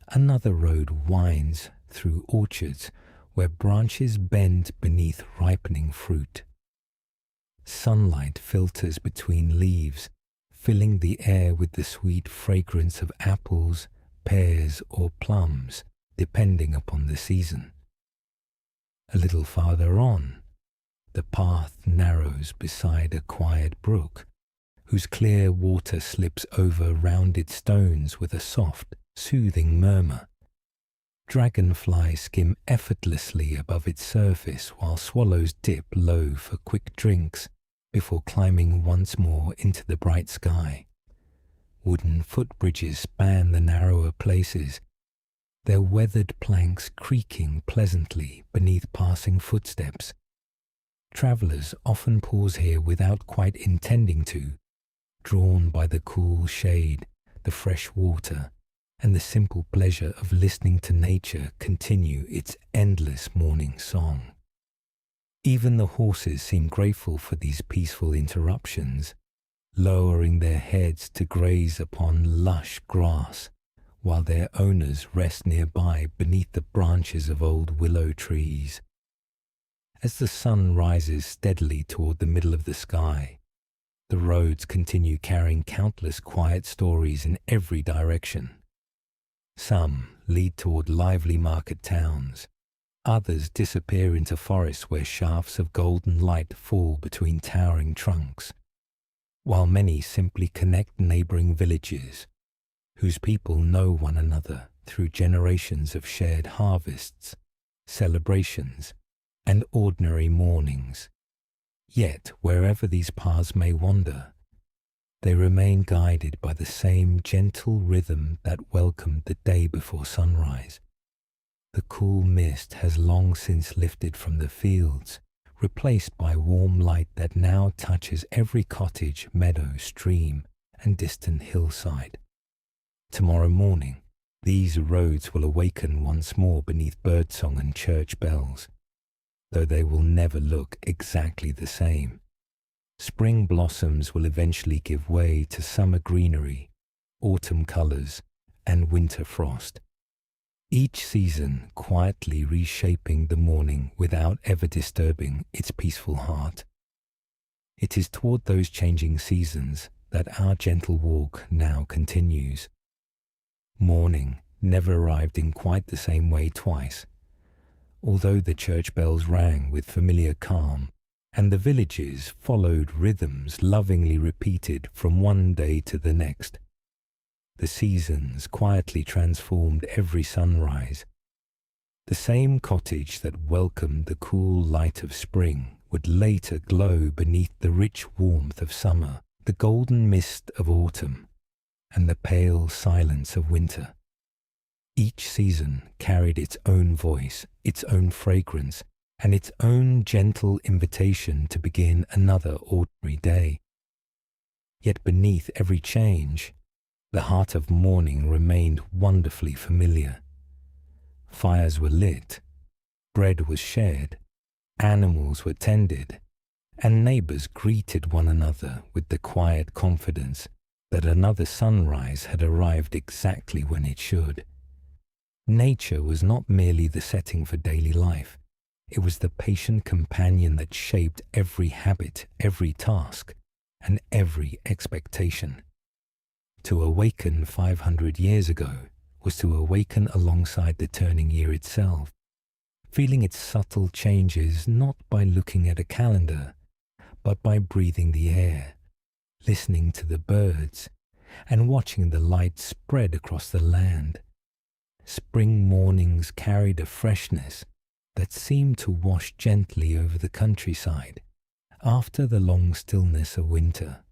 another road winds through orchards where branches bend beneath ripening fruit. Sunlight filters between leaves, filling the air with the sweet fragrance of apples, pears, or plums, depending upon the season. A little farther on, the path narrows beside a quiet brook, whose clear water slips over rounded stones with a soft, soothing murmur. Dragonflies skim effortlessly above its surface while swallows dip low for quick drinks before climbing once more into the bright sky. Wooden footbridges span the narrower places, their weathered planks creaking pleasantly beneath passing footsteps. Travellers often pause here without quite intending to, drawn by the cool shade, the fresh water, and the simple pleasure of listening to nature continue its endless morning song. Even the horses seem grateful for these peaceful interruptions, lowering their heads to graze upon lush grass, while their owners rest nearby beneath the branches of old willow trees. As the sun rises steadily toward the middle of the sky, the roads continue carrying countless quiet stories in every direction. Some lead toward lively market towns, others disappear into forests where shafts of golden light fall between towering trunks, while many simply connect neighboring villages, whose people know one another through generations of shared harvests, celebrations, and ordinary mornings. Yet, wherever these paths may wander, they remain guided by the same gentle rhythm that welcomed the day before sunrise. The cool mist has long since lifted from the fields, replaced by warm light that now touches every cottage, meadow, stream, and distant hillside. Tomorrow morning, these roads will awaken once more beneath birdsong and church bells, though they will never look exactly the same. Spring blossoms will eventually give way to summer greenery, autumn colors, and winter frost. Each season quietly reshaping the morning without ever disturbing its peaceful heart. It is toward those changing seasons that our gentle walk now continues. Morning never arrived in quite the same way twice. Although the church bells rang with familiar calm, and the villages followed rhythms lovingly repeated from one day to the next, the seasons quietly transformed every sunrise. The same cottage that welcomed the cool light of spring would later glow beneath the rich warmth of summer, the golden mist of autumn, and the pale silence of winter. Each season carried its own voice, its own fragrance, and its own gentle invitation to begin another ordinary day. Yet beneath every change, the heart of morning remained wonderfully familiar. Fires were lit, bread was shared, animals were tended, and neighbors greeted one another with the quiet confidence that another sunrise had arrived exactly when it should. Nature was not merely the setting for daily life. It was the patient companion that shaped every habit, every task, and every expectation. To awaken 500 years ago was to awaken alongside the turning year itself, feeling its subtle changes not by looking at a calendar, but by breathing the air, listening to the birds, and watching the light spread across the land. Spring mornings carried a freshness that seemed to wash gently over the countryside after the long stillness of winter.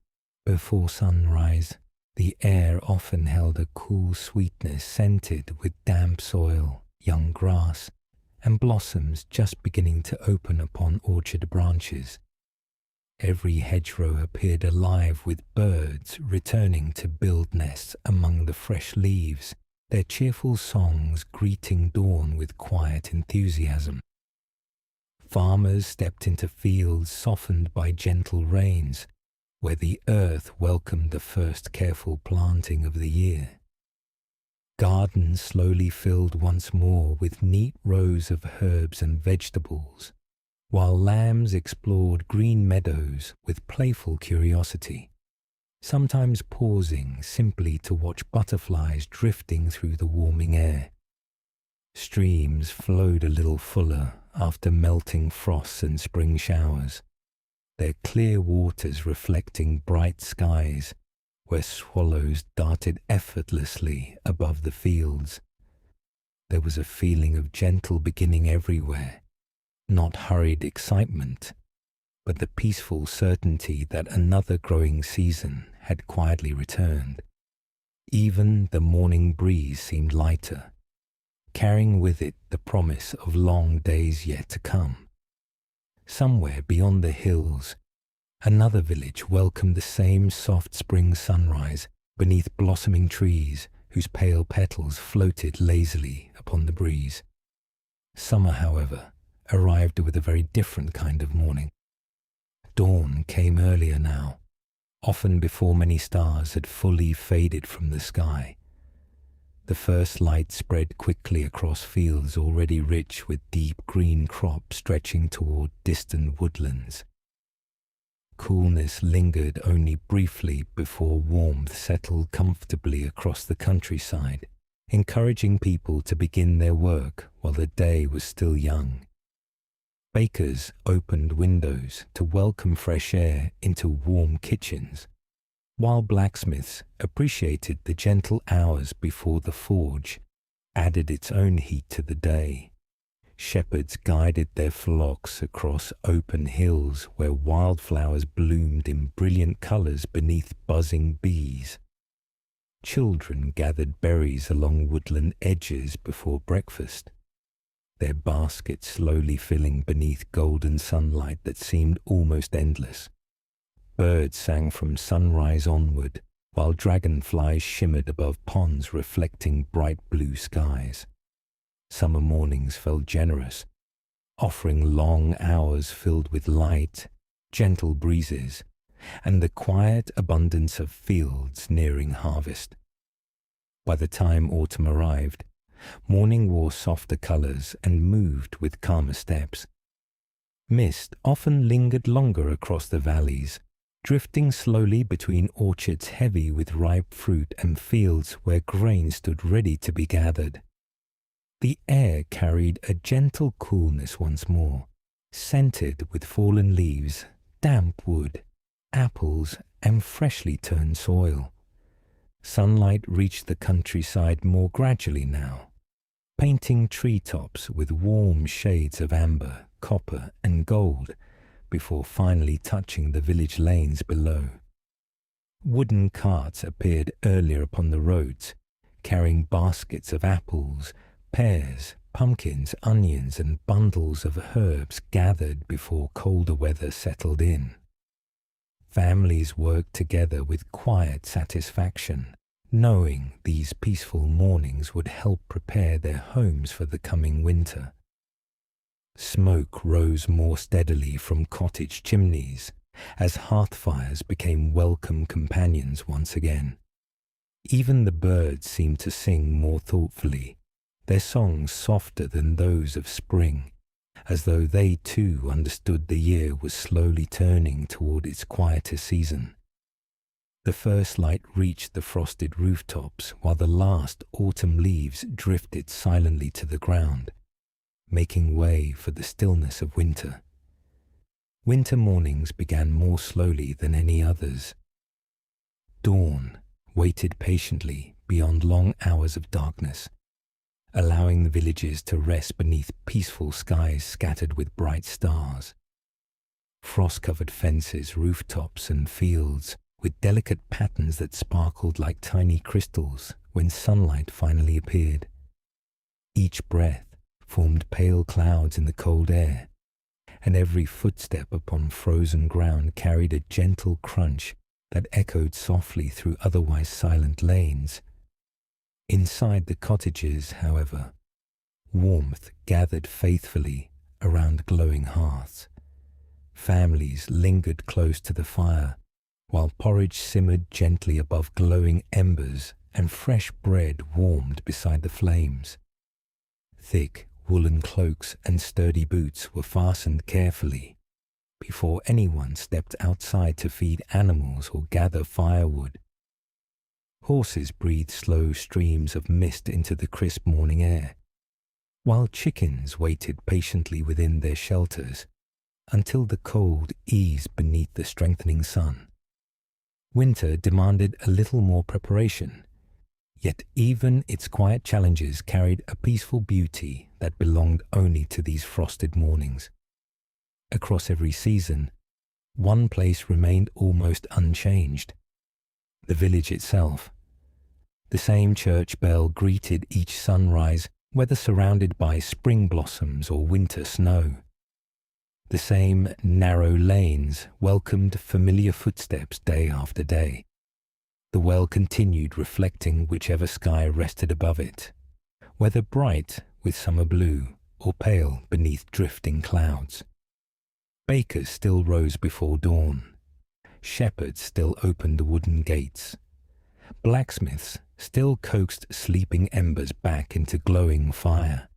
Before sunrise, the air often held a cool sweetness scented with damp soil, young grass, and blossoms just beginning to open upon orchard branches. Every hedgerow appeared alive with birds returning to build nests among the fresh leaves, their cheerful songs greeting dawn with quiet enthusiasm. Farmers stepped into fields softened by gentle rains, where the earth welcomed the first careful planting of the year. Gardens slowly filled once more with neat rows of herbs and vegetables, while lambs explored green meadows with playful curiosity, sometimes pausing simply to watch butterflies drifting through the warming air. Streams flowed a little fuller after melting frosts and spring showers, their clear waters reflecting bright skies where swallows darted effortlessly above the fields. There was a feeling of gentle beginning everywhere, not hurried excitement, but the peaceful certainty that another growing season had quietly returned. Even the morning breeze seemed lighter, carrying with it the promise of long days yet to come. Somewhere beyond the hills, another village welcomed the same soft spring sunrise beneath blossoming trees whose pale petals floated lazily upon the breeze. Summer, however, arrived with a very different kind of morning. Dawn came earlier now, often before many stars had fully faded from the sky. The first light spread quickly across fields already rich with deep green crops stretching toward distant woodlands. Coolness lingered only briefly before warmth settled comfortably across the countryside, encouraging people to begin their work while the day was still young. Bakers opened windows to welcome fresh air into warm kitchens, while blacksmiths appreciated the gentle hours before the forge added its own heat to the day, Shepherds guided their flocks across open hills where wildflowers bloomed in brilliant colours beneath buzzing bees. Children gathered berries along woodland edges before breakfast, their baskets slowly filling beneath golden sunlight that seemed almost endless. Birds sang from sunrise onward, while dragonflies shimmered above ponds reflecting bright blue skies. Summer mornings felt generous, offering long hours filled with light, gentle breezes, and the quiet abundance of fields nearing harvest. By the time autumn arrived, morning wore softer colours and moved with calmer steps. Mist often lingered longer across the valleys, drifting slowly between orchards heavy with ripe fruit and fields where grain stood ready to be gathered. The air carried a gentle coolness once more, scented with fallen leaves, damp wood, apples, and freshly turned soil. Sunlight reached the countryside more gradually now, painting treetops with warm shades of amber, copper, and gold before finally touching the village lanes below. Wooden carts appeared earlier upon the roads, carrying baskets of apples, pears, pumpkins, onions, and bundles of herbs gathered before colder weather settled in. Families worked together with quiet satisfaction, knowing these peaceful mornings would help prepare their homes for the coming winter. Smoke rose more steadily from cottage chimneys as hearth fires became welcome companions once again. Even the birds seemed to sing more thoughtfully, their songs softer than those of spring, as though they too understood the year was slowly turning toward its quieter season. The first light reached the frosted rooftops while the last autumn leaves drifted silently to the ground, making way for the stillness of winter. Winter mornings began more slowly than any others. Dawn waited patiently beyond long hours of darkness, allowing the villages to rest beneath peaceful skies scattered with bright stars. Frost-covered fences, rooftops, and fields with delicate patterns that sparkled like tiny crystals when sunlight finally appeared. Each breath formed pale clouds in the cold air, and every footstep upon frozen ground carried a gentle crunch that echoed softly through otherwise silent lanes. Inside the cottages, however, warmth gathered faithfully around glowing hearths. Families lingered close to the fire, while porridge simmered gently above glowing embers and fresh bread warmed beside the flames. Thick woolen cloaks and sturdy boots were fastened carefully before anyone stepped outside to feed animals or gather firewood. Horses breathed slow streams of mist into the crisp morning air, while chickens waited patiently within their shelters until the cold eased beneath the strengthening sun. Winter demanded a little more preparation, yet even its quiet challenges carried a peaceful beauty that belonged only to these frosted mornings. Across every season, one place remained almost unchanged: the village itself. The same church bell greeted each sunrise, whether surrounded by spring blossoms or winter snow. The same narrow lanes welcomed familiar footsteps day after day. The well continued reflecting whichever sky rested above it, whether bright with summer blue or pale beneath drifting clouds. Bakers still rose before dawn. Shepherds still opened the wooden gates. Blacksmiths still coaxed sleeping embers back into glowing fire.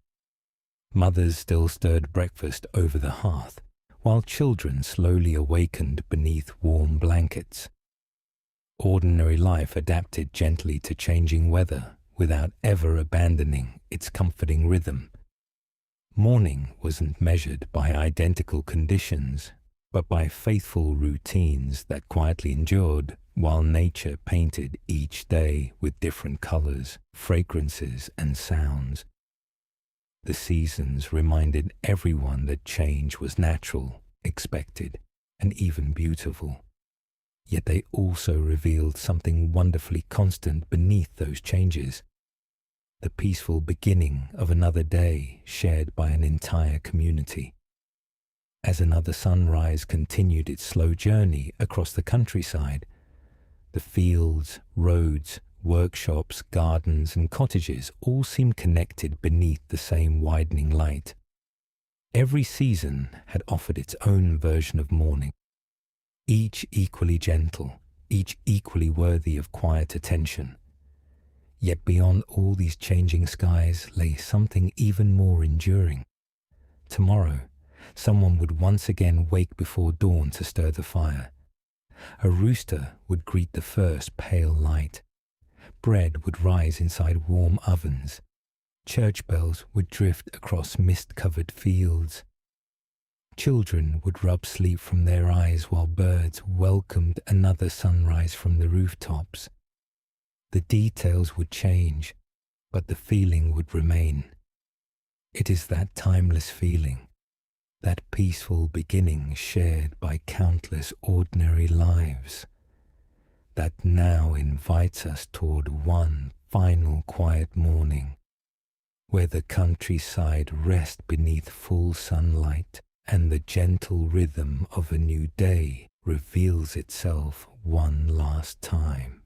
Mothers still stirred breakfast over the hearth, while children slowly awakened beneath warm blankets. Ordinary life adapted gently to changing weather without ever abandoning its comforting rhythm. Morning wasn't measured by identical conditions, but by faithful routines that quietly endured while nature painted each day with different colors, fragrances, and sounds. The seasons reminded everyone that change was natural, expected, and even beautiful. Yet they also revealed something wonderfully constant beneath those changes. The peaceful beginning of another day shared by an entire community. As another sunrise continued its slow journey across the countryside, the fields, roads, workshops, gardens, and cottages all seemed connected beneath the same widening light. Every season had offered its own version of morning, each equally gentle, each equally worthy of quiet attention. Yet beyond all these changing skies lay something even more enduring. Tomorrow, someone would once again wake before dawn to stir the fire. A rooster would greet the first pale light. Bread would rise inside warm ovens. Church bells would drift across mist-covered fields. Children would rub sleep from their eyes while birds welcomed another sunrise from the rooftops. The details would change, but the feeling would remain. It is that timeless feeling, that peaceful beginning shared by countless ordinary lives, that now invites us toward one final quiet morning, where the countryside rests beneath full sunlight and the gentle rhythm of a new day reveals itself one last time.